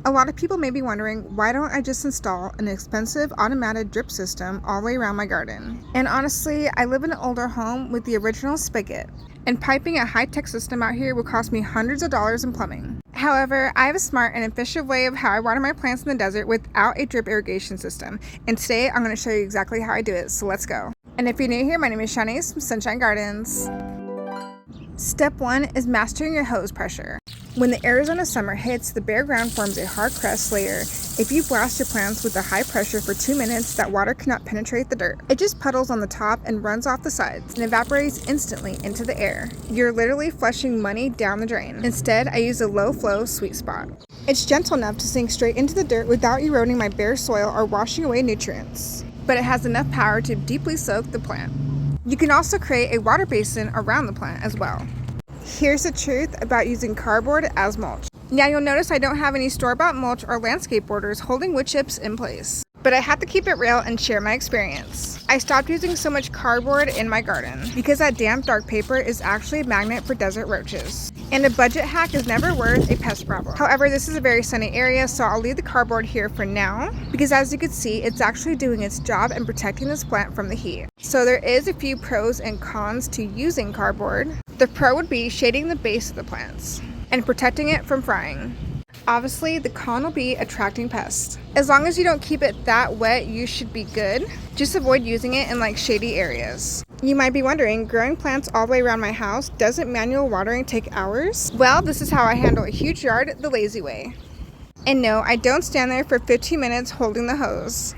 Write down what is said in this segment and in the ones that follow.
A lot of people may be wondering, why don't I just install an expensive automated drip system all the way around my garden? And honestly, I live in an older home with the original spigot, and piping a high-tech system out here would cost me hundreds of dollars in plumbing. However, I have a smart and efficient way of how I water my plants in the desert without a drip irrigation system, and today I'm going to show you exactly how I do it, so let's go. And if you're new here, my name is Shanice from Sunshine Gardens. Step 1 is mastering your hose pressure. When the Arizona summer hits, the bare ground forms a hard crust layer. If you blast your plants with a high pressure for 2 minutes, that water cannot penetrate the dirt. It just puddles on the top and runs off the sides and evaporates instantly into the air. You're literally flushing money down the drain. Instead, I use a low flow sweet spot. It's gentle enough to sink straight into the dirt without eroding my bare soil or washing away nutrients, but it has enough power to deeply soak the plant. You can also create a water basin around the plant as well. Here's the truth about using cardboard as mulch. Now you'll notice I don't have any store-bought mulch or landscape borders holding wood chips in place, but I had to keep it real and share my experience. I stopped using so much cardboard in my garden because that damp dark paper is actually a magnet for desert roaches. And a budget hack is never worth a pest problem. However, this is a very sunny area, so I'll leave the cardboard here for now because as you can see, it's actually doing its job and protecting this plant from the heat. So there is a few pros and cons to using cardboard. The pro would be shading the base of the plants and protecting it from frying. Obviously, the con will be attracting pests. As long as you don't keep it that wet, you should be good. Just avoid using it in shady areas. You might be wondering, growing plants all the way around my house, doesn't manual watering take hours? Well, this is how I handle a huge yard the lazy way. And no, I don't stand there for 15 minutes holding the hose.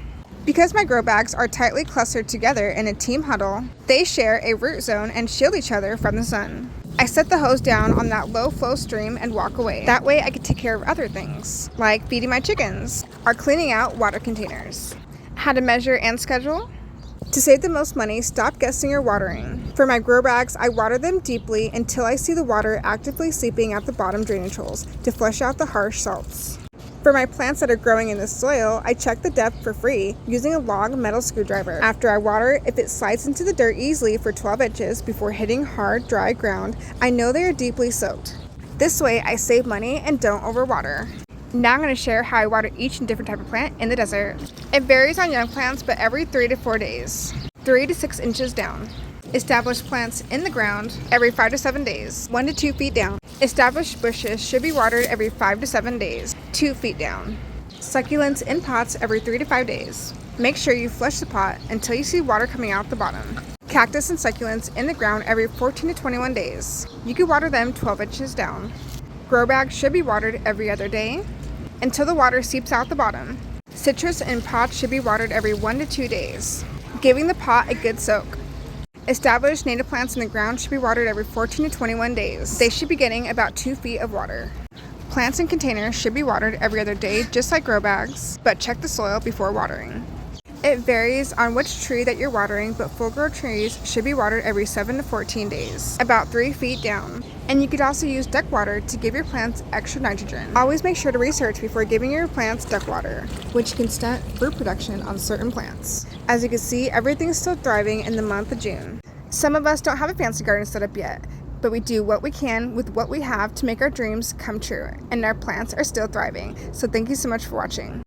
Because my grow bags are tightly clustered together in a team huddle, they share a root zone and shield each other from the sun. I set the hose down on that low flow stream and walk away. That way I can take care of other things, like feeding my chickens or cleaning out water containers. How to measure and schedule? To save the most money, stop guessing your watering. For my grow bags, I water them deeply until I see the water actively seeping out the bottom drainage holes to flush out the harsh salts. For my plants that are growing in the soil, I check the depth for free using a long metal screwdriver. After I water, if it slides into the dirt easily for 12 inches before hitting hard, dry ground, I know they are deeply soaked. This way, I save money and don't overwater. Now I'm going to share how I water each and different type of plant in the desert. It varies on young plants, but every 3 to 4 days, 3 to 6 inches down. Established plants in the ground every 5 to 7 days, 1 to 2 feet down. Established bushes should be watered every 5 to 7 days, 2 feet down. Succulents in pots every 3 to 5 days. Make sure you flush the pot until you see water coming out the bottom. Cactus and succulents in the ground every 14 to 21 days. You can water them 12 inches down. Grow bags should be watered every other day until the water seeps out the bottom. Citrus in pots should be watered every 1 to 2 days, giving the pot a good soak. Established native plants in the ground should be watered every 14 to 21 days. They should be getting about 2 feet of water. Plants in containers should be watered every other day, just like grow bags, but check the soil before watering. It varies on which tree that you're watering, but full-grown trees should be watered every 7 to 14 days, about 3 feet down. And you could also use duck water to give your plants extra nitrogen. Always make sure to research before giving your plants duck water, which can stunt fruit production on certain plants. As you can see, everything's still thriving in the month of June. Some of us don't have a fancy garden set up yet, but we do what we can with what we have to make our dreams come true, and our plants are still thriving. So thank you so much for watching.